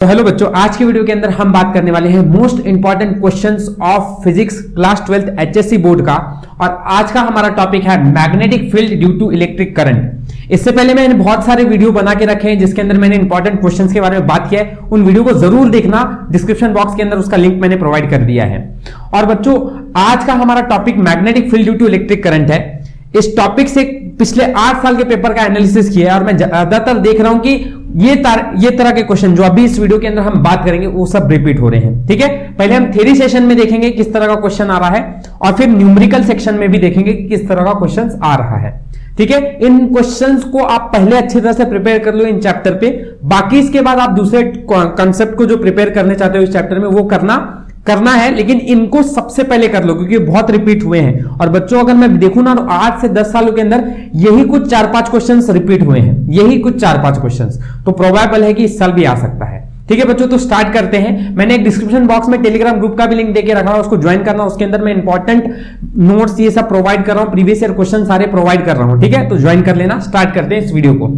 तो हेलो बच्चों, आज की वीडियो के अंदर हम बात करने वाले हैं most important questions of physics class 12th HSC board का। और आज का हमारा टॉपिक है magnetic field due to electric current. इससे पहले मैंने बहुत सारे वीडियो बना के रखे हैं जिसके अंदर मैंने इंपॉर्टेंट क्वेश्चंस के बारे में बात किया है। उन वीडियो को जरूर देखना, डिस्क्रिप्शन बॉक्स के अंदर उसका लिंक मैंने प्रोवाइड कर दिया है। और बच्चों, आज का हमारा topic magnetic field due to electric current है। इस टॉपिक से पिछले 8 साल के पेपर का एनालिसिस किया है और मैं ज्यादातर देख रहा हूं कि ये तरह के क्वेश्चन जो अभी इस वीडियो के अंदर हम बात करेंगे वो सब रिपीट हो रहे हैं। ठीक है, पहले हम थ्योरी सेशन में देखेंगे किस तरह का क्वेश्चन आ रहा है और फिर न्यूमेरिकल सेक्शन में भी देखेंगे कि किस तरह का क्वेश्चन आ रहा है। ठीक है, इन क्वेश्चंस को आप पहले अच्छी तरह से प्रिपेयर कर लो इन चैप्टर पे। बाकी इसके बाद आप दूसरे कंसेप्ट को जो प्रिपेयर करने चाहते हो इस चैप्टर में वो करना है, लेकिन इनको सबसे पहले कर लो क्योंकि बहुत रिपीट हुए हैं। और बच्चों, अगर मैं देखूं ना तो 8 से 10 सालों के अंदर यही कुछ 4-5 क्वेश्चंस रिपीट हुए हैं, यही कुछ 4-5 क्वेश्चंस, तो प्रोबेबल है कि इस साल भी आ सकता है। ठीक है बच्चों, तो स्टार्ट करते हैं। मैंने एक डिस्क्रिप्शन बॉक्स में टेलीग्राम ग्रुप का भी लिंक देके रखा है, उसको ज्वाइन करना। उसके अंदर मैं इंपॉर्टेंट नोट्स ये सब प्रोवाइड कर रहा हूं, प्रीवियस ईयर क्वेश्चन सारे प्रोवाइड कर रहा हूं। ठीक है, तो ज्वाइन कर लेना। स्टार्ट करते हैं इस वीडियो को।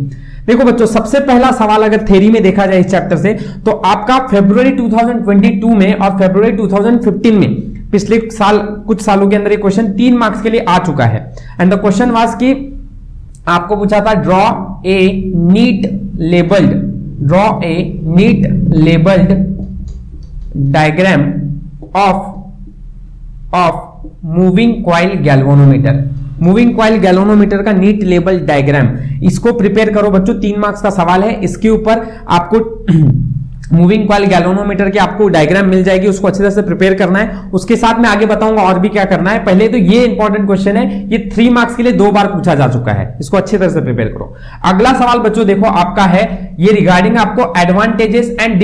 देखो बच्चों, सबसे पहला सवाल अगर थ्योरी में देखा जाए इस चैप्टर से, तो आपका फरवरी 2022 में और फरवरी 2015 में, पिछले साल कुछ सालों के अंदर ये क्वेश्चन 3 मार्क्स के लिए आ चुका है। एंड द क्वेश्चन वाज कि आपको पूछा था draw a neat labelled diagram of moving coil galvanometer. Moving coil galvanometer का नीट लेबल डायग्राम, इसको प्रिपेयर करो बच्चों। 3 मार्क्स का सवाल है। इसके ऊपर आपको मूविंग कॉइल गैल्वेनोमीटर की आपको डायग्राम मिल जाएगी, उसको अच्छी तरह से प्रिपेयर करना है। उसके साथ मैं आगे बताऊंगा और भी क्या करना है। पहले तो ये इंपॉर्टेंट क्वेश्चन है, ये 3 मार्क्स के लिए 2 बार पूछा जा चुका है, इसको अच्छी तरह से प्रिपेयर करो। अगला सवाल बच्चों देखो आपका है ये रिगार्डिंग आपको एडवांटेजेस एंड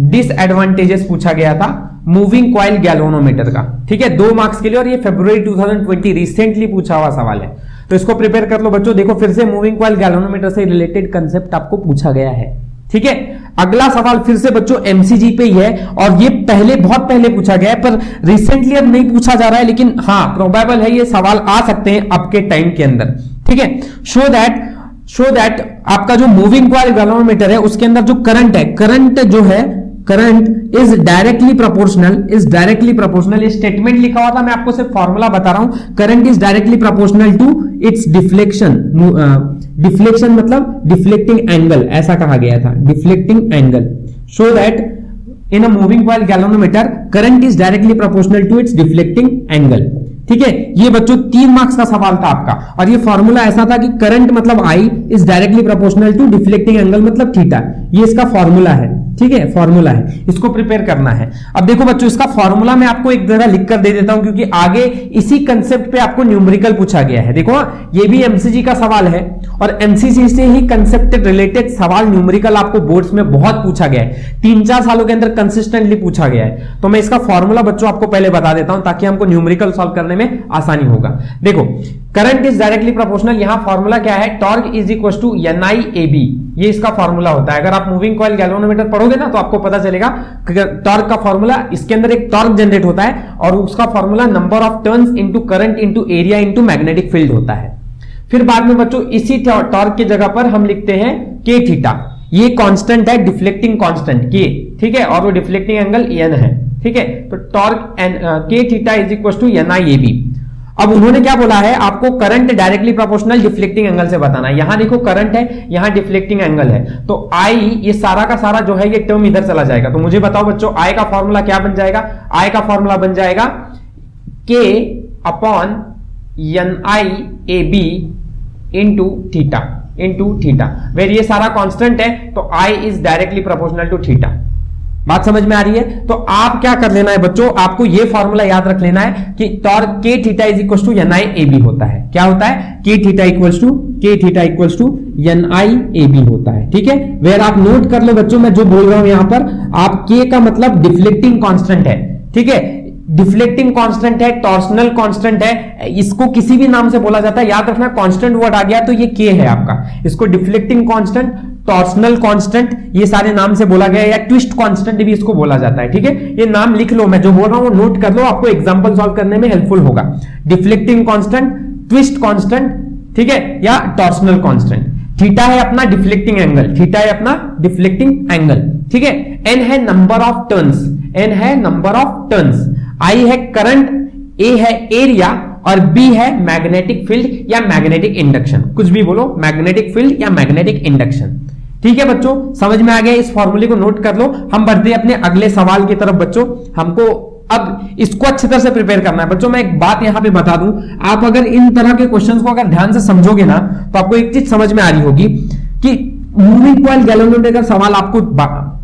डिसएडवांटेजेस पूछा गया था मूविंग कॉइल गैल्वेनोमीटर का। ठीक है, 2 मार्क्स के लिए, और ये फरवरी 2020 रिसेंटली पूछा हुआ सवाल है, तो इसको प्रिपेयर कर लो बच्चों। देखो फिर से मूविंग कॉइल गैल्वेनोमीटर से रिलेटेड कंसेप्ट आपको पूछा गया है। ठीक है, अगला सवाल फिर से बच्चों एमसीजी पे ही है, और ये बहुत पहले पूछा गया है, पर रिसेंटली अब नहीं पूछा जा रहा है, लेकिन हाँ प्रोबेबल है ये सवाल आ सकते हैं अब के टाइम के अंदर। ठीक है, शो दैट आपका जो मूविंग कॉइल गैल्वेनोमीटर है उसके अंदर जो करंट है, करंट इज डायरेक्टली प्रोपोर्शनल। ये स्टेटमेंट लिखा हुआ था, मैं आपको सिर्फ फॉर्मूला बता रहा हूं। Current is directly proportional to its deflection मतलब डिफ्लेक्टिंग एंगल, ऐसा कहा गया था, deflecting angle. So that in a moving coil galvanometer current is directly proportional to its deflecting angle. ठीक है, ये बच्चों 3 मार्क्स का सवाल था आपका, और ये फॉर्मूला ऐसा था कि करंट मतलब I is directly proportional to deflecting angle मतलब थीटा। ये इसका फॉर्मूला है। ठीक है, फॉर्मूला है, इसको प्रिपेयर करना है। अब देखो बच्चों, इसका फॉर्मूला मैं आपको एक जगह लिखकर दे देता हूं क्योंकि आगे इसी कंसेप्ट पे आपको न्यूमेरिकल पूछा गया है। देखो ये भी एमसीजी का सवाल है, और एमसीजी से ही कंसेप्ट रिलेटेड सवाल न्यूमेरिकल आपको बोर्ड्स में बहुत पूछा गया है, 3-4 सालों के अंदर कंसिस्टेंटली पूछा गया है। तो मैं इसका फॉर्मूला बच्चों आपको पहले बता देता हूं ताकि हमको न्यूमेरिकल सॉल्व करने में आसानी होगा। देखो, करंट इज डायरेक्टली प्रोपोर्शनल, यहां फॉर्मूला क्या है, torque is equal to NIAB, ये इसका फॉर्मूला होता है। अगर आप मूविंग कॉइल गैल्वेनोमीटर पढ़ोगे ना तो आपको पता चलेगा टॉर्क का फॉर्मूला, इसके अंदर एक टॉर्क जनरेट होता है और उसका formula number of turns into current into area into magnetic field होता है। फिर बाद में बच्चों इसी टॉर्क की जगह पर हम लिखते हैं K थीटा, ये कांस्टेंट है, डिफ्लेक्टिंग कांस्टेंट K। ठीक है, और वो डिफ्लेक्टिंग एंगल N है। ठीक है, तो torque K theta is equal to NIAB। अब उन्होंने क्या बोला है, आपको current directly proportional deflecting angle से बताना है। यहां देखो करंट है, यहां डिफ्लेक्टिंग एंगल है, तो I ये सारा का सारा जो है ये टर्म इधर चला जाएगा। तो मुझे बताओ बच्चों, I का फॉर्मूला क्या बन जाएगा, I का फॉर्मूला बन जाएगा K upon NIAB into theta, where ये सारा कांस्टेंट है तो I is directly proportional to theta. बात समझ में आ रही है? तो आप क्या कर लेना है बच्चों, आपको ये फॉर्मूला याद रख लेना है कि torque K theta is equal to NIAB होता है। क्या होता है, K theta equal to NIAB होता है। ठीक है, वेर आप नोट कर लो बच्चों, मैं जो बोल रहा हूं यहां पर, आप K का मतलब डिफ्लेक्टिंग कांस्टेंट है। ठीक है, डिफ्लेक्टिंग कांस्टेंट है, टॉर्सनल कांस्टेंट है, इसको किसी भी नाम से बोला जाता है। याद रखना, कांस्टेंट वर्ड आ गया तो ये K है आपका, इसको डिफ्लेक्टिंग कांस्टेंट, टॉर्सनल कांस्टेंट, ये सारे नाम से बोला गया, या ट्विस्ट कांस्टेंट भी इसको बोला जाता है। ठीक है, ये नाम लिख लो, मैं जो बोल रहा हूं नोट कर लो, आपको एग्जांपल सॉल्व करने में हेल्पफुल होगा। डिफ्लेक्टिंग कांस्टेंट, ट्विस्ट कांस्टेंट, ठीक है, या टॉर्सनल कांस्टेंट। थीटा है अपना डिफ्लेक्टिंग एंगल, थीटा है अपना डिफ्लेक्टिंग एंगल, ठीक है। एन है नंबर ऑफ टर्न्स, एन है नंबर ऑफ टर्न्स, आई है करंट, ए है एरिया और बी है मैग्नेटिक फील्ड या मैग्नेटिक इंडक्शन, कुछ भी बोलो, मैग्नेटिक फील्ड या मैग्नेटिक इंडक्शन। ठीक है बच्चों, समझ में आ गया, इस फॉर्मूले को नोट कर लो। हम बढ़ते हैं अपने अगले सवाल की तरफ बच्चों। हमको अब इसको अच्छी तरह से प्रिपेयर करना है बच्चों। मैं एक बात यहां पे बता दूं, आप अगर इन तरह के क्वेश्चंस को अगर ध्यान से समझोगे ना तो आपको एक चीज समझ में आ रही होगी कि मूविंग कॉइल गैल्वेनोमीटर का सवाल आपको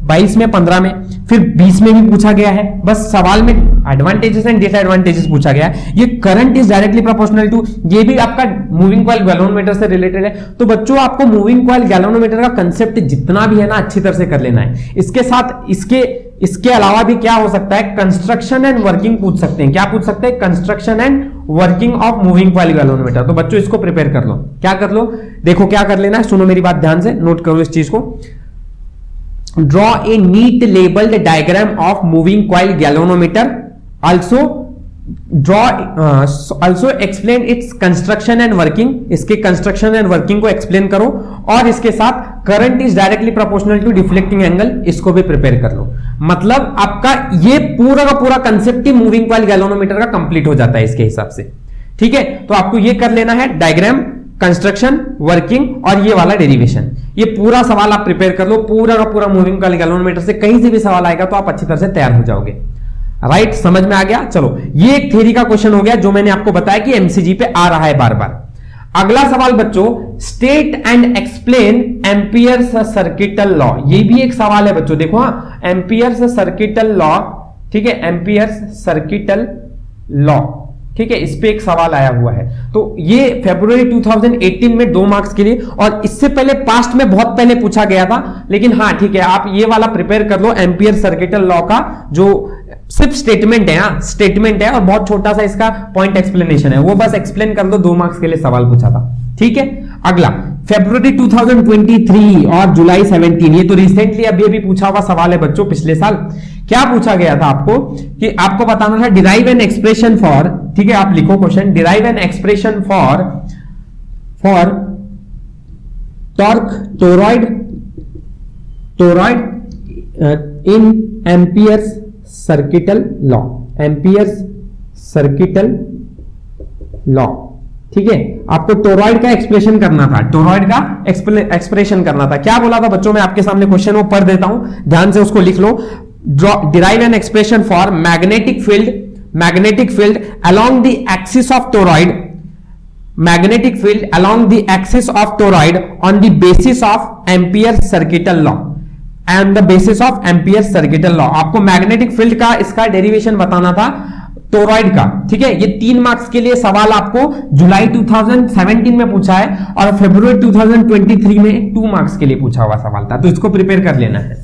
22 में, 15 में, फिर 20 में भी पूछा गया है। बस सवाल में एडवांटेजेस एंड डिसएडवांटेजेस पूछा गया है। ये current is directly proportional to, ये भी आपका मूविंग कॉइल गैल्वेनोमीटर से रिलेटेड है। तो बच्चों आपको मूविंग कॉइल गैल्वेनोमीटर का कंसेप्ट जितना भी है ना अच्छी तरह से कर लेना है। इसके साथ इसके अलावा भी क्या हो सकता है, कंस्ट्रक्शन एंड वर्किंग पूछ सकते हैं। क्या पूछ सकते हैं, construction and working of moving coil galvanometer. तो बच्चों इसको प्रिपेयर कर लो। क्या कर लो, देखो क्या कर लेना है, सुनो मेरी बात ध्यान से, नोट करो इस चीज को। Draw a neat labelled diagram of moving coil galvanometer, also explain its construction and working, इसके कंस्ट्रक्शन एंड वर्किंग को एक्सप्लेन करो और इसके साथ current is directly proportional to deflecting angle, इसको भी प्रिपेयर कर लो। मतलब आपका ये पूरा का पूरा कंसेप्ट ही मूविंग कॉइल गैल्वेनोमीटर का कंप्लीट हो जाता है इसके हिसाब से। ठीक है, तो आपको ये कर लेना है, डायग्राम, कंस्ट्रक्शन, वर्किंग और ये वाला डेरिवेशन। ये पूरा सवाल आप प्रिपेयर कर लो, पूरा का पूरा मूविंग कॉइल गैल्वेनोमीटर से कहीं से भी सवाल आएगा तो आप अच्छी तरह से तैयार हो जाओगे। राइट, समझ में आ गया। चलो, ये एक थ्योरी का क्वेश्चन हो गया जो मैंने आपको बताया कि एमसीजी पे आ रहा है बार बार। अगला सवाल बच्चों, state and explain amperes circuital law. ये भी एक सवाल है बच्चों, देखो हाँ, एम्पियर्स सर्किटल लॉ, ठीक है, एम्पियर्स सर्किटल लॉ, ठीक है, इस पे एक सवाल आया हुआ है। तो ये फरवरी 2018 में 2 मार्क्स के लिए, और इससे पहले पास्ट में बहुत पहले पूछा गया था। लेकिन हाँ ठीक है, आप ये वाला प्रिपेयर कर लो, एम्पियर सर्किटल लॉ का जो सिर्फ स्टेटमेंट है, हाँ स्टेटमेंट है और बहुत छोटा सा इसका पॉइंट एक्सप्लेनेशन है, वो बस एक्सप्लेन कर दो, 2 मार्क्स के लिए सवाल पूछा था। ठीक है, अगला फरवरी 2023 और जुलाई 17, ये तो रिसेंटली अभी पूछा हुआ सवाल है बच्चों, पिछले साल। क्या पूछा गया था आपको कि आपको बताना था डिराइव एन एक्सप्रेशन फॉर, ठीक है, आप लिखो question, derive an expression for torque toroid in amperes circuital law, amperes circuital law. ठीक है, आपको टोरॉइड का एक्सप्रेशन करना था, टोरॉइड का एक्सप्रेशन करना था। क्या बोला था बच्चों, मैं आपके सामने क्वेश्चन वो पढ़ देता हूं, ध्यान से उसको लिख लो। Derive an expression for magnetic field along the axis of toroid, magnetic field along the axis of toroid on the basis of Ampere's circuital law and the basis of Ampere's circuital law। आपको magnetic field का इसका derivation बताना था toroid का। ठीक है, ये 3 marks के लिए सवाल आपको जुलाई 2017 में पूछा है और फरवरी 2023 में 2 मार्क्स के लिए पूछा हुआ सवाल था, तो इसको प्रिपेयर कर लेना है।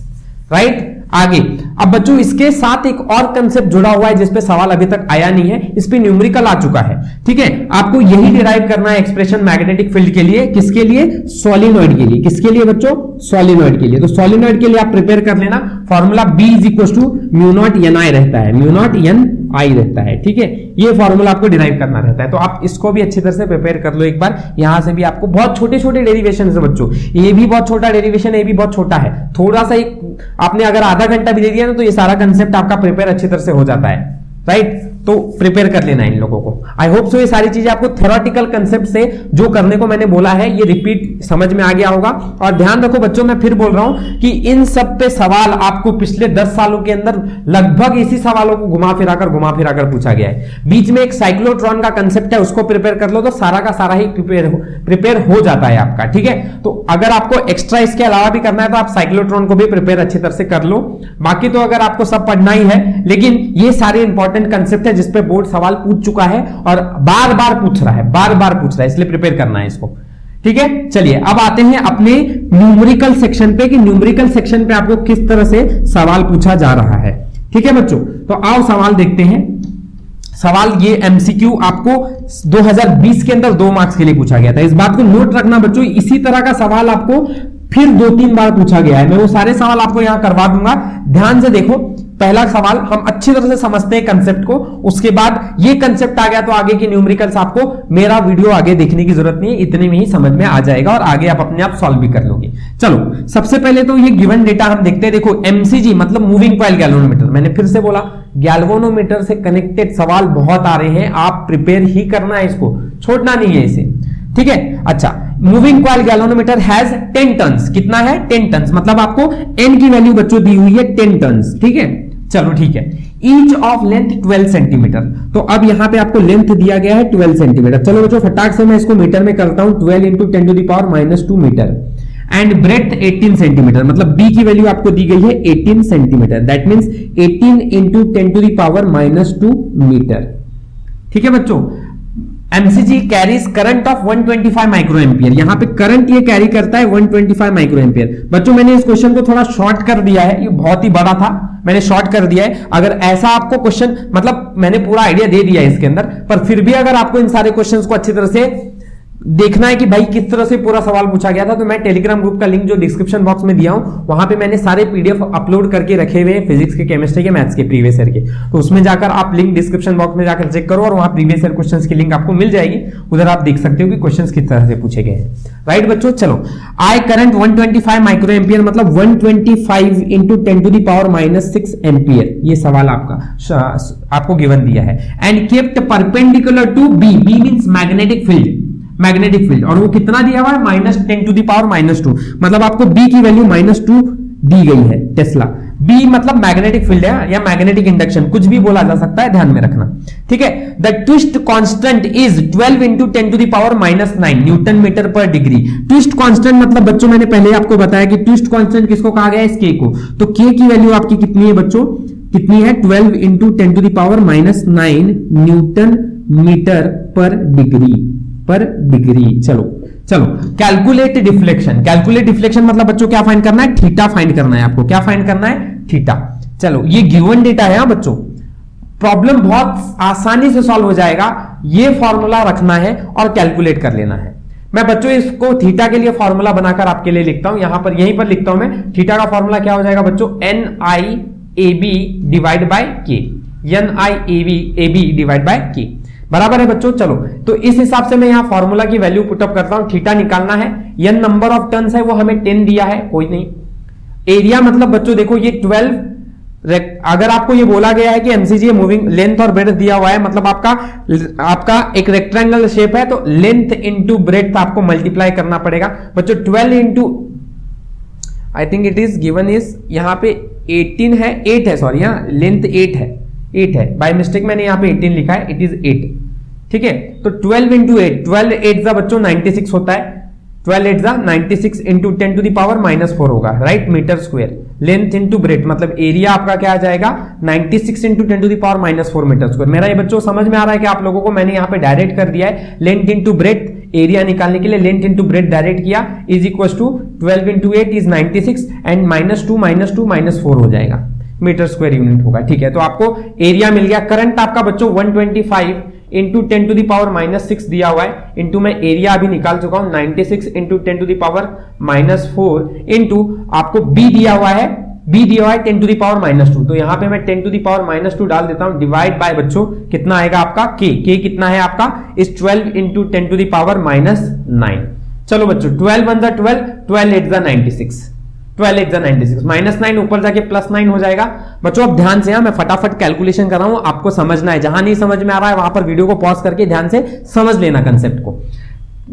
राइट, आगे अब बच्चों इसके साथ एक और कंसेप्ट जुड़ा हुआ है जिसपे सवाल अभी तक आया नहीं है, इस पे न्यूमेरिकल आ चुका है। ठीक है, आपको यही डिराइव करना है एक्सप्रेशन मैग्नेटिक फील्ड के लिए, किसके लिए, सोलिनॉइड के लिए। किसके लिए बच्चों, सोलिनॉइड के लिए। तो सोलिनॉइड के लिए आप प्रिपेयर कर लेना, फॉर्मूला B = μ0 रहता है, μ0 रहता है। ठीक है, ये फॉर्मूला आपको डिराइव करना रहता है, तो आप इसको भी अच्छी तरह से प्रिपेयर कर लो एक बार। यहां से भी आपको बहुत छोटे छोटे डेरिवेशन है बच्चों, ये भी बहुत छोटा डेरिवेशन है, ये भी बहुत छोटा है, थोड़ा सा एक आपने अगर आधा घंटा भी दे दिया ना तो ये सारा कंसेप्ट आपका प्रिपेयर अच्छी तरह से हो जाता है। राइट, तो प्रिपेयर कर लेना इन लोगों को। आई होप सो ये सारी चीजें आपको थ्योरेटिकल कंसेप्ट से जो करने को मैंने बोला है ये रिपीट समझ में आ गया होगा। और ध्यान रखो बच्चों, मैं फिर बोल रहा हूं कि इन सब पे सवाल आपको पिछले 10 सालों के अंदर लगभग इसी सवालों को घुमा फिराकर पूछा गया है। बीच में एक साइक्लोट्रॉन का कंसेप्ट है, उसको प्रिपेयर कर लो तो सारा का सारा ही प्रिपेयर हो जाता है आपका। ठीक है, तो अगर आपको एक्स्ट्रा इसके अलावा भी करना है तो आप साइक्लोट्रॉन को भी प्रिपेयर अच्छी तरह से कर लो। बाकी तो अगर आपको सब पढ़ना ही है, लेकिन ये सारे इंपॉर्टेंट कंसेप्ट है जिसपे बोर्ड सवाल पूछ चुका है और बार बार पूछ रहा है, इसलिए प्रिपेयर करना है इसको। ठीक है, चलिए अब आते हैं अपने न्यूमेरिकल सेक्शन पे कि न्यूमेरिकल सेक्शन पे आपको किस तरह से सवाल पूछा जा रहा है। ठीक है बच्चों, तो आओ सवाल देखते हैं। सवाल ये एमसीक्यू आपको 2020 के अंदर 2 मार्क्स के लिए पूछा गया था, इस बात को नोट रखना बच्चों। इसी तरह का सवाल आपको फिर 2-3 बार पूछा गया है, मैं वो सारे सवाल आपको यहां करवा दूंगा, ध्यान से देखो। पहला सवाल हम अच्छी तरह से समझते हैं कंसेप्ट को, उसके बाद ये कंसेप्ट आ गया तो आगे की न्यूमेरिकल्स आपको मेरा वीडियो आगे देखने की जरूरत नहीं है, इतने में ही समझ में आ जाएगा और आगे आप अपने आप सॉल्व भी कर लोगे। चलो सबसे पहले तो ये गिवन डेटा हम देखते हैं। देखो एमसीजी मतलब मूविंग कॉइल गैल्वेनोमीटर, मैंने फिर से बोला गैल्वेनोमीटर से कनेक्टेड सवाल बहुत आ रहे हैं, आप प्रिपेयर ही करना है, इसको छोड़ना नहीं है इसे, ठीक है। अच्छा, moving coil galvanometer has 10 turns, कितना है 10 टन्स, मतलब आपको n की वैल्यू बच्चों दी हुई है 10 टन्स, ठीक है। चलो ठीक है, ईच ऑफ लेंथ 12 सेंटीमीटर, तो अब यहां पे आपको लेंथ दिया गया है 12 सेंटीमीटर। चलो बच्चों फटाक से मैं इसको मीटर में करता हूं, 12 into 10 to the power -2 metre, and breadth 18 centimetre, मतलब b की वैल्यू आपको दी गई है 18 centimetre, that means 18 into 10 to the power -2 metre, ठीक है बच्चों। MCG carries current of 125 micro ampere, यहां पे करंट ये कैरी करता है 125 माइक्रो एम्पियर। बच्चों मैंने इस क्वेश्चन को थोड़ा शॉर्ट कर दिया है, ये बहुत ही बड़ा था, मैंने शॉर्ट कर दिया है। अगर ऐसा आपको क्वेश्चन, मतलब मैंने पूरा आइडिया दे दिया है इसके अंदर, पर फिर भी अगर आपको इन सारे क्वेश्चंस को अच्छी तरह से देखना है कि भाई किस तरह से पूरा सवाल पूछा गया था, तो मैं टेलीग्राम ग्रुप का लिंक जो डिस्क्रिप्शन बॉक्स में दिया हूं, वहां पे मैंने सारे पीडीएफ अपलोड करके रखे हुए हैं, फिजिक्स के, केमिस्ट्री के, मैथ्स के प्रीवियस ईयर के, तो उसमें जाकर आप लिंक डिस्क्रिप्शन बॉक्स में जाकर चेक करो और वहां प्रीवियस ईयर क्वेश्चंस की लिंक आपको मिल जाएगी, उधर आप देख सकते हो कि क्वेश्चंस किस तरह से पूछे गए हैं, राइट बच्चों। चलो, आई करंट 125 माइक्रो एम्पियर मतलब 125 into 10 to the power -6 ampere, ये सवाल आपको गिवन दिया है, and kept perpendicular to B, B means magnetic field, magnetic field, और वो कितना दिया हुआ है -10 टू द पावर -2, मतलब आपको b की वैल्यू -2 दी गई है टेस्ला। b मतलब मैग्नेटिक फील्ड है या मैग्नेटिक इंडक्शन, कुछ भी बोला जा सकता है, ध्यान में रखना, ठीक है। The twist constant is 12 into 10 to the power -9 newton metre per degree. Twist constant मतलब बच्चों मैंने पहले आपको बताया कि ट्विस्ट कांस्टेंट किसको कहा गया है, इस k को, तो k की वैल्यू आपकी कितनी है बच्चों, कितनी है 12 into 10 to the power -9 newton metre per degree. चलो कैलकुलेट डिफ्लेक्शन, कैलकुलेट डिफ्लेक्शन मतलब बच्चों क्या फाइंड करना है, थीटा फाइंड करना है आपको, क्या फाइंड करना है, थीटा। चलो ये गिवन डेटा है बच्चों, प्रॉब्लम बहुत आसानी से सॉल्व हो जाएगा, ये फॉर्मूला रखना है और कैलकुलेट कर लेना है। मैं बच्चों इसको थीटा के लिए फॉर्मूला बनाकर आपके लिए लिखता हूं, यहां पर यहीं पर लिखता हूं मैं, थीटा का फॉर्मूला क्या हो जाएगा बच्चों, NIAB divide by K, NIAB divide by K, बराबर है बच्चों। चलो तो इस हिसाब से मैं यहां फॉर्मूला की वैल्यू पुटअप करता हूं, थीटा निकालना है, n नंबर ऑफ टर्न्स है वो हमें 10 दिया है, कोई नहीं। एरिया मतलब बच्चों देखो ये 12, अगर आपको ये बोला गया है कि एमसीजी मूविंग लेंथ और ब्रेड्थ दिया हुआ है, मतलब आपका एक रेक्टेंगल शेप है, तो लेंथ इंटू ब्रेड्थ आपको मल्टीप्लाई करना पड़ेगा बच्चों। 12 into I think it is given is यहां पे 18 है, 8 है, सॉरी, यहां लेंथ 8 है, बाय मिस्टेक मैंने यहां पे 18 लिखा है, इट इज 8, ठीक है। तो 12 इंटू 8, 12 8 जा बच्चों 96 होता है, 12 8 जा 96 इंटू 10 टू द पावर -4 होगा, right, metre square. Length into breadth मतलब एरिया आपका क्या आ जाएगा, 96 into 10 to the power -4 metre square. मेरा ये बच्चों समझ में आ रहा है कि आप लोगों को मैंने यहां पे डायरेक्ट कर दिया है, लेंथ इंटू ब्रेड्थ, एरिया निकालने के लिए लेंथ इंटू ब्रेड्थ डायरेक्ट किया, is equal to 12 into 8 is 96 and -2 हो जाएगा, मीटर स्क्वायर यूनिट होगा, ठीक है। तो आपको एरिया मिल गया। करंट आपका बच्चों 125 इंटू 10 टू द पावर -6 दिया हुआ है, इंटू मैं एरिया अभी निकाल चुका हूं 96 into 10 to the power -4 into आपको बी दिया हुआ है, 10 टू द पावर -2, तो यहां पे मैं 10 टू द पावर -2 डाल देता हूं, डिवाइड बाय बच्चों कितना आएगा आपका k कितना है आपका, इस 12 इंटू 10 टू द पावर -9। चलो बच्चों 12 1 जा 12, 12 8 जा 96, 12 8 जा 96, -9 ऊपर जाके +9 हो जाएगा। बच्चों अब ध्यान से, मैं फटाफट कैलकुलेशन कर रहा हूं, आपको समझना है, जहां नहीं समझ में आ रहा है वहां पर वीडियो को पॉज करके ध्यान से समझ लेना कंसेप्ट को।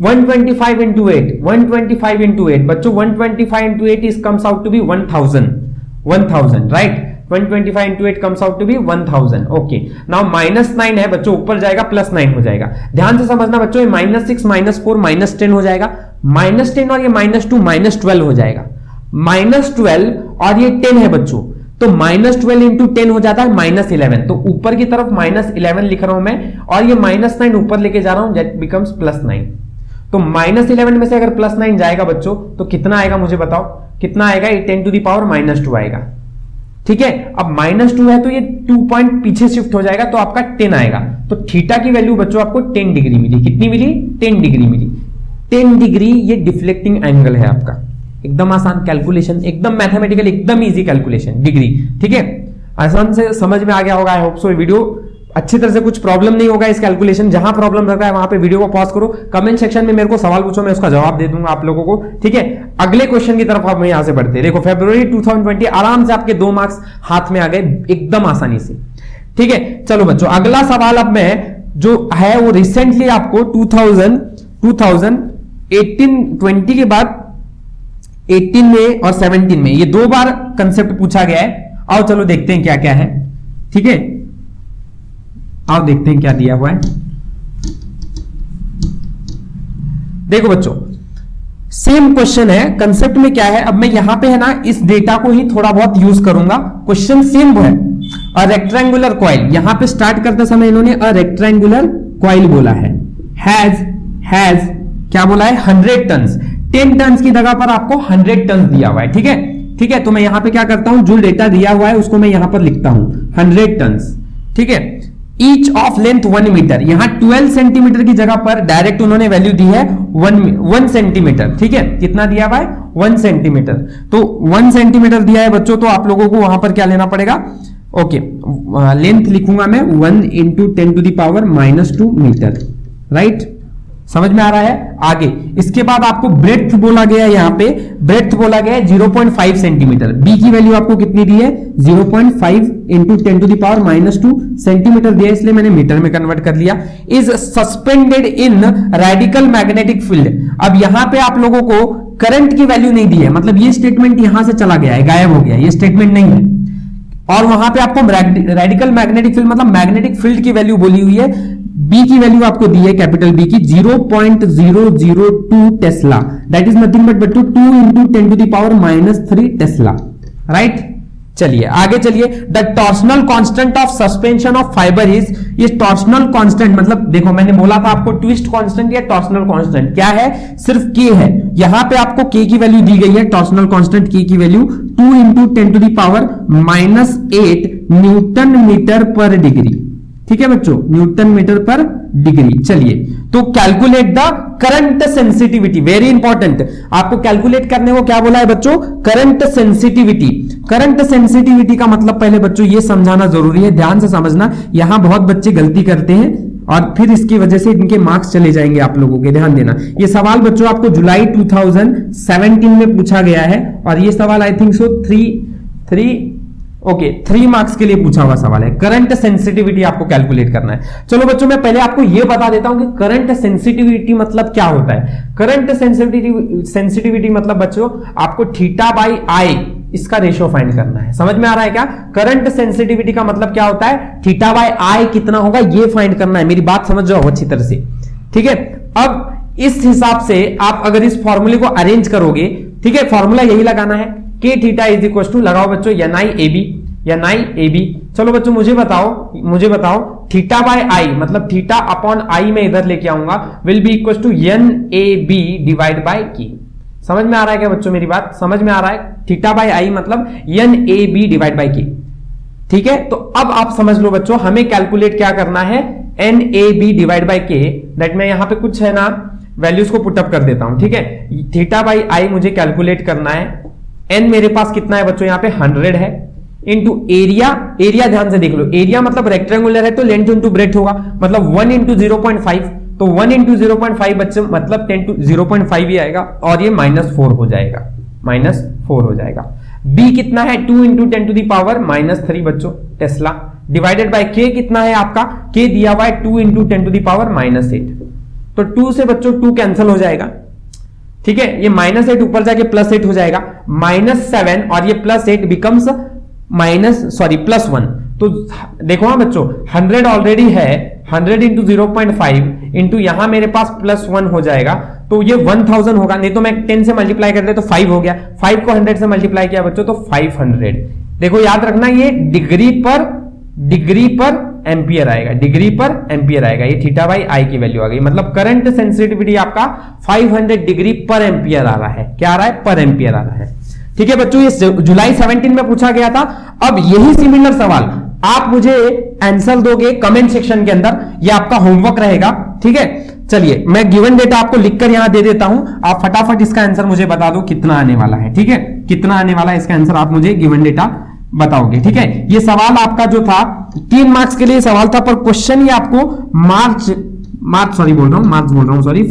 125 इंटू 8, 125 इंटू 8 बच्चों, 125 into 8 is comes out to be 1000, right, 125 into 8 comes out to be 1000, okay. Now -9 है बच्चों, ऊपर जाएगा +9 हो जाएगा, ध्यान से समझना बच्चों, ये -6 -4 -10 हो जाएगा, -10 और ये -2 -12 हो जाएगा, -12 और ये 10 है बच्चों, तो -12 इंटू 10 हो जाता है -11, तो ऊपर की तरफ -11 लिख रहा हूं मैं, और ये -9 ऊपर लेके जा रहा हूं, दैट बिकम्स +9, तो -11 में से अगर +9 जाएगा बच्चों तो कितना आएगा मुझे बताओ, कितना आएगा, ये 10 टू द पावर -2 आएगा, ठीक है। अब -2 है तो ये 2 पॉइंट पीछे शिफ्ट हो जाएगा, तो आपका 10 आएगा, तो थीटा की वैल्यू बच्चों आपको 10 डिग्री मिली, कितनी मिली, 10 डिग्री मिली, 10 डिग्री ये डिफ्लेक्टिंग एंगल है आपका, एकदम आसान कैलकुलेशन, एकदम मैथमेटिकल, एकदम इजी कैलकुलेशन, डिग्री, ठीक है। आसान से समझ में आ गया होगा। आई होप सो वीडियो अच्छी तरह से, कुछ प्रॉब्लम नहीं होगा इस कैलकुलेशन। जहां प्रॉब्लम रखा है वहां पे वीडियो को पॉज करो, कमेंट सेक्शन में मेरे को सवाल पूछो, मैं उसका जवाब दे दूंगा आप लोगों को, ठीक है। अगले क्वेश्चन की तरफ आप यहां से बढ़ते हैं। देखो फरवरी 2020 आराम से आपके 2 मार्क्स हाथ में आ गए एकदम आसानी से, ठीक है। चलो बच्चों अगला सवाल अब मैं जो है वो रिसेंटली आपको 2018-20 के बाद 18 में और 17 में ये 2 बार कंसेप्ट पूछा गया है। आओ चलो देखते हैं क्या क्या है, ठीक है। आओ देखते हैं क्या दिया हुआ है। देखो बच्चों सेम क्वेश्चन है, कंसेप्ट में क्या है, अब मैं यहां पे है ना इस डेटा को ही थोड़ा बहुत यूज करूंगा। क्वेश्चन सेम है, अ रेक्टेंगुलर कॉइल, यहां पे स्टार्ट करते समय इन्होंने अ रेक्टेंगुलर कॉइल बोला है, हैज क्या बोला है 100 टन्स, 10 टन्स की जगह पर आपको 100 टन्स दिया हुआ है, ठीक है, ठीक है। तो मैं यहां पे क्या करता हूं, जो डेटा दिया हुआ है उसको मैं यहां पर लिखता हूं 100 टन्स, ठीक है। ईच ऑफ लेंथ 1 मीटर, यहां 12 सेंटीमीटर की जगह पर डायरेक्ट उन्होंने वैल्यू दी है 1 सेंटीमीटर, ठीक है। कितना दिया हुआ है 1 सेंटीमीटर, तो 1 सेंटीमीटर दिया है बच्चों, तो आप लोगों को वहां पर क्या लेना पड़ेगा, ओके लेंथ लिखूंगा मैं 1 × 10⁻² मीटर, राइट, समझ में आ रहा है। आगे इसके बाद आपको ब्रेड्थ बोला गया है, यहां पे ब्रेड्थ बोला गया है 0.5 सेंटीमीटर, बी की वैल्यू आपको कितनी दी है 0.5 × 10⁻² सेंटीमीटर दिया, इसलिए मैंने मीटर में कन्वर्ट कर लिया। Is suspended in radical magnetic field, अब यहां पे आप लोगों को करंट की वैल्यू नहीं दी है, मतलब ये स्टेटमेंट यहां से चला गया है, गायब हो गया, ये स्टेटमेंट नहीं है। और वहां पे आपको रेडिकल मैग्नेटिक फील्ड मतलब मैग्नेटिक फील्ड की वैल्यू बोली हुई है, बी की वैल्यू आपको दी है कैपिटल बी की 0.002 Tesla, that is nothing but 2 × 10⁻³ Tesla, right. चलिए आगे चलिए, the torsional constant of suspension of fibre is, ये टॉर्सनल कांस्टेंट मतलब देखो मैंने बोला था आपको ट्विस्ट कांस्टेंट या टॉर्सनल कांस्टेंट क्या है, सिर्फ के है, यहां पे आपको के की वैल्यू दी गई है, टॉर्सनल कांस्टेंट के की value 2 × 10⁻⁸ Newton metre per degree, ठीक है बच्चों, न्यूटन मीटर पर डिग्री। चलिए तो calculate the current sensitivity, very important, आपको कैलकुलेट करने को क्या बोला है बच्चों, करंट सेंसिटिविटी। करंट सेंसिटिविटी का मतलब पहले बच्चों ये समझाना जरूरी है, ध्यान से समझना, यहां बहुत बच्चे गलती करते हैं और फिर इसकी वजह से इनके मार्क्स चले जाएंगे आप लोगों के, ध्यान देना। ये सवाल बच्चों आपको जुलाई 2017 में पूछा गया है और ये सवाल आई थिंक सो 3 मार्क्स के लिए पूछा हुआ सवाल है। करंट सेंसिटिविटी आपको कैलकुलेट करना है। चलो बच्चों मैं पहले आपको यह बता देता हूं कि करंट सेंसिटिविटी मतलब क्या होता है। करंट सेंसिटिविटी मतलब बच्चों आपको θ/I इसका रेशियो फाइंड करना है, समझ में आ रहा है क्या। करंट सेंसिटिविटी का मतलब क्या होता है, θ/I कितना होगा ये फाइंड करना है, मेरी बात समझ जाओ अच्छी तरह से, ठीक है। अब इस हिसाब से आप अगर इस फॉर्मूले को अरेंज करोगे, ठीक है, फॉर्मूला यही लगाना है, k θ लगाओ बच्चों NI/AB। चलो बच्चों मुझे बताओ θ/I मतलब θ/I में इधर लेके आऊंगा, will be equal to NAB/K। समझ में आ रहा है क्या बच्चों, मेरी बात समझ में आ रहा है। θ/I मतलब NAB/K, ठीक है। तो अब आप समझ लो बच्चों, हमें कैलकुलेट क्या करना है, NAB/K, दैट मैं यहां पे कुछ है ना वैल्यूज को पुटअप कर देता हूं, ठीक है। θ/I मुझे कैलकुलेट करना है, n मेरे पास कितना है बच्चों यहाँ पे 100 है, इंटू एरिया ध्यान से देख लो, एरिया मतलब रेक्टेंगुलर है तो लेंथ इंटू ब्रेड्थ होगा, मतलब 1 × 0.5, तो 1 × 0.5 बच्चे मतलब 10 to 0.5 ही आएगा और ये -4 हो जाएगा, b कितना है 2 × 10⁻³ बच्चों टेस्ला, डिवाइडेड बाय k कितना है आपका, k दिया हुआ है 2 × 10⁻⁸, तो 2 से बच्चों 2 कैंसिल हो जाएगा, ठीक है। ये -8 ऊपर जाके +8 हो जाएगा, -7 और ये +8 बिकम्स +1। तो देखो हाँ बच्चों 100 ऑलरेडी है, 100 × 0.5 इंटू यहां मेरे पास +1 हो जाएगा, तो ये 1000 होगा, नहीं तो मैं 10 से मल्टीप्लाई कर दे तो 5 हो गया, 5 को 100 से मल्टीप्लाई किया बच्चों तो 500। देखो याद रखना ये डिग्री पर एम्पियर आएगा, ये θ/I की वैल्यू आ गई, मतलब करंट सेंसिटिविटी आपका 500 डिग्री पर एम्पियर आ रहा है, क्या आ रहा है, पर एम्पियर आ रहा है, ठीक है बच्चों। ये जुलाई 17 में पूछा गया था। अब यही सिमिलर सवाल आप मुझे आंसर दोगे कमेंट सेक्शन के अंदर, ये आपका होमवर्क रहेगा, ठीक है। चलिए मैं गिवन डेटा आपको लिखकर यहां दे देता हूं, आप फटाफट इसका आंसर मुझे बता दो कितना आने वाला है, ठीक है, कितना आने वाला है इसका आंसर आप मुझे गिवन डेटा बताओगे। ठीक है, ये सवाल आपका जो था 3 मार्क्स के लिए सवाल था, पर क्वेश्चन ये आपको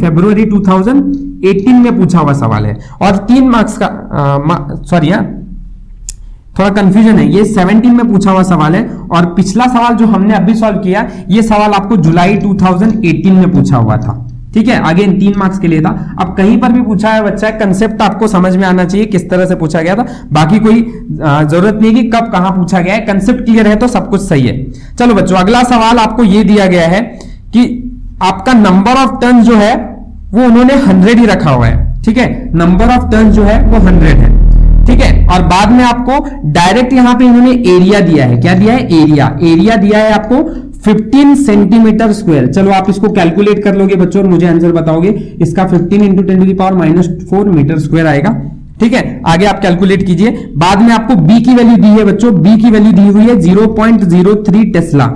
फरवरी 2018 में पूछा हुआ सवाल है और 3 मार्क्स का थोड़ा कंफ्यूजन है, ये 17 में पूछा हुआ सवाल है और पिछला सवाल जो हमने अभी सॉल्व किया ये सवाल आपको जुलाई 2018 में पूछा हुआ था। ठीक है, आगे 3 मार्क्स के लिए था। अब कहीं पर भी पूछा है बच्चा, कंसेप्ट आपको समझ में आना चाहिए किस तरह से पूछा गया था, बाकी कोई जरूरत नहीं कि कब कहां पूछा गया है, कंसेप्ट क्लियर है तो सब कुछ सही है। चलो बच्चों, अगला सवाल आपको ये दिया गया है कि आपका नंबर ऑफ टर्न जो है वो उन्होंने 100 ही रखा हुआ है। ठीक है, नंबर ऑफ टर्न जो है वो 100 है। ठीक है, और बाद में आपको डायरेक्ट यहां पे इन्होंने एरिया दिया है। क्या दिया है? एरिया दिया है आपको 15 सेंटीमीटर स्क्वायर। चलो आप इसको कैलकुलेट कर लोगे बच्चों और मुझे आंसर बताओगे। इसका 15 इंटू 10⁻⁴ मीटर स्क्वायर आएगा। ठीक है, आगे आप कैलकुलेट कीजिए। बाद में आपको बी की वैल्यू दी है बच्चों, बी की वैल्यू दी हुई है 0.03 टेस्ला।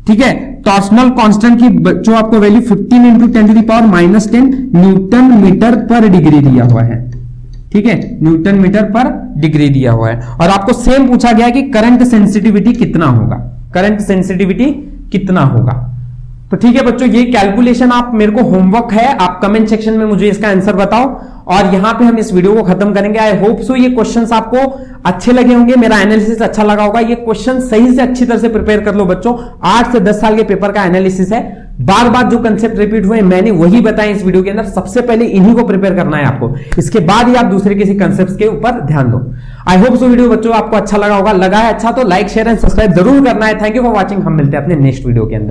ठीक है, टॉर्सनल कांस्टेंट की बच्चों आपको value 15 into 10⁻⁻10 Newton metre per degree दिया हुआ है। ठीक है, न्यूटन मीटर पर डिग्री दिया हुआ है। और आपको सेम पूछा गया कि करंट सेंसिटिविटी कितना होगा, करंट सेंसिटिविटी कितना होगा। तो ठीक है बच्चों, ये कैलकुलेशन आप मेरे को होमवर्क है, आप कमेंट सेक्शन में मुझे इसका आंसर बताओ और यहां पे हम इस वीडियो को खत्म करेंगे। आई होप सो ये क्वेश्चंस आपको अच्छे लगे होंगे, मेरा एनालिसिस अच्छा लगा होगा। ये क्वेश्चन सही से अच्छी तरह से प्रिपेयर कर लो बच्चों। 8 से 10 साल के पेपर का एनालिसिस है, बार बार जो कंसेप्ट रिपीट हुए मैंने वही बताया इस वीडियो के अंदर। सबसे पहले इन्हीं को प्रिपेयर करना है आपको, इसके बाद ही आप दूसरे किसी कंसेप्ट के ऊपर ध्यान दो। आई होप सो वीडियो बच्चों आपको अच्छा लगा होगा। लगा है अच्छा तो लाइक शेयर एंड सब्सक्राइब जरूर करना है। Thank you for watching. हम मिलते हैं अपने नेक्स्ट वीडियो के अंदर।